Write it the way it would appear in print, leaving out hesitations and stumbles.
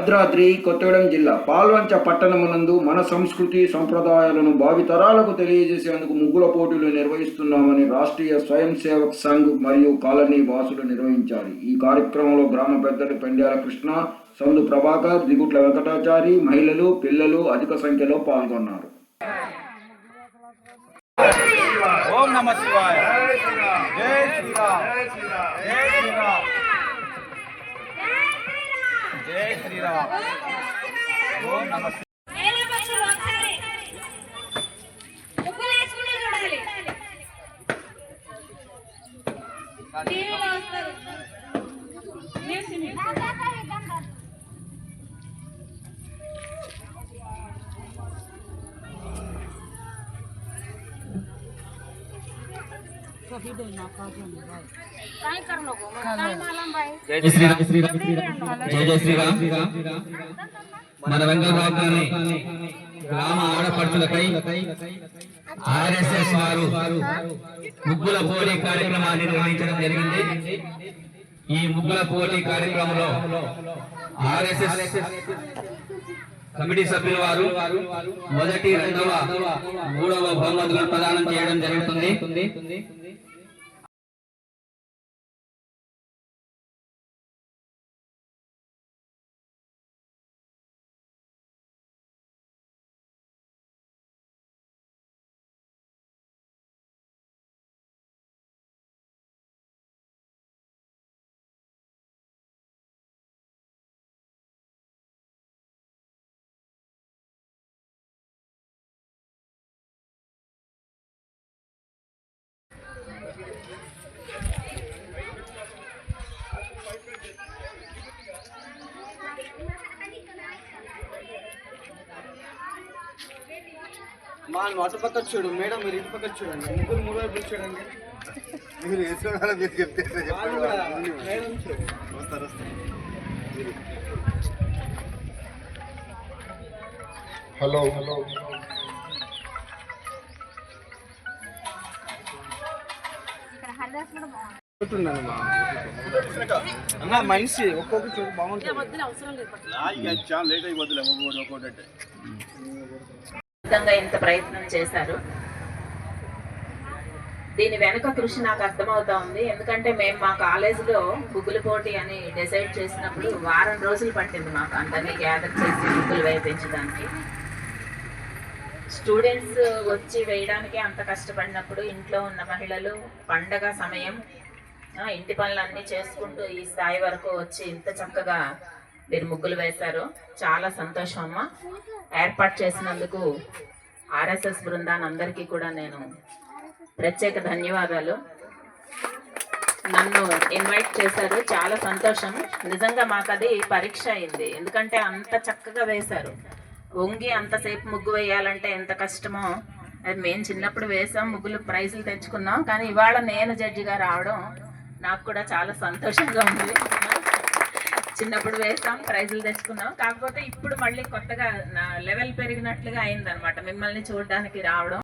భద్రాద్రి కొత్తగూడెం జిల్లా పాల్వంచ పట్టణమునందు మన సంస్కృతి సంప్రదాయాలను భావితరాలకు తెలియజేసేందుకు ముగ్గుల పోటీలు నిర్వహిస్తున్నామని రాష్ట్రీయ స్వయం సేవక్ సంఘ్ మరియు కాలనీ వాసులు నిర్వహించారు. ఈ కార్యక్రమంలో గ్రామ పెద్దలు పెండ్యాల కృష్ణ, సందు ప్రభాకర్, దిగుట్ల వెంకటాచారి, మహిళలు, పిల్లలు అధిక సంఖ్యలో పాల్గొన్నారు. ఓం నమః శివాయ. జై శ్రీరామ్. జై శ్రీరామ్. జై శ్రీరామ్. ఓం నమః జై శ్రీరామ్. మన వెంగళరావు గ్రామ ఆడపడుచులపై ఆర్ఎస్ఎస్ వారు ముగ్గుల పోటీ కార్యక్రమాన్ని నిర్వహించడం జరిగింది. ఈ ముగ్గుల పోటీ కార్యక్రమంలో ఆర్ఎస్ఎస్ కమిటీ సభ్యుల వారు మొదటి, రెండవ, మూడవ బహుమతులను ప్రదానం చేయడం జరుగుతుంది. మా నోట పక్క చూడు మేడం, మీరు ఇంటి పక్క చూడండి, ముగ్గురు మూడు వైపు చూడండి. మీరు వేసుకోవాలి, మీరు చెప్తే వస్తారు. హలో అన్న మనిషి ఒక్కొక్క చూడు బాగుంటుంది. ఇంత ప్రయత్నం చేశారు. దీని వెనుక కృషి నాకు అర్థమవుతా ఉంది. ఎందుకంటే మేము మా కాలేజీలో ముగ్గుల పోటీ అని డిసైడ్ చేసినప్పుడు వారం రోజులు పట్టింది మాకు అందరినీ గ్యాదర్ చేసి ముగ్గులు వేయించడానికి. స్టూడెంట్స్ వచ్చి వేయడానికి అంత కష్టపడినప్పుడు ఇంట్లో ఉన్న మహిళలు పండగ సమయం ఇంటి పనులన్నీ చేసుకుంటూ ఈ స్థాయి వరకు వచ్చి ఇంత చక్కగా మీరు ముగ్గులు వేశారు. చాలా సంతోషం అమ్మ. ఏర్పాటు చేసినందుకు ఆర్ఎస్ఎస్ బృందాన్ని అందరికీ కూడా నేను ప్రత్యేక ధన్యవాదాలు. నన్ను ఇన్వైట్ చేశారు, చాలా సంతోషం. నిజంగా మాకు అది పరీక్ష అయింది. ఎందుకంటే అంత చక్కగా వేశారు. వంగి అంతసేపు ముగ్గు వేయాలంటే ఎంత కష్టమో. అది మేము చిన్నప్పుడు వేసాం, ముగ్గులు ప్రైజులు తెచ్చుకున్నాం. కానీ ఇవాళ నేను జడ్జిగా రావడం నాకు కూడా చాలా సంతోషంగా ఉంది. చిన్నప్పుడు వేసాం, ప్రైజులు తెచ్చుకున్నాం. కాకపోతే ఇప్పుడు మళ్ళీ కొత్తగా నా లెవెల్ పెరిగినట్లుగా అయిందనమాట మిమ్మల్ని చూడడానికి రావడం.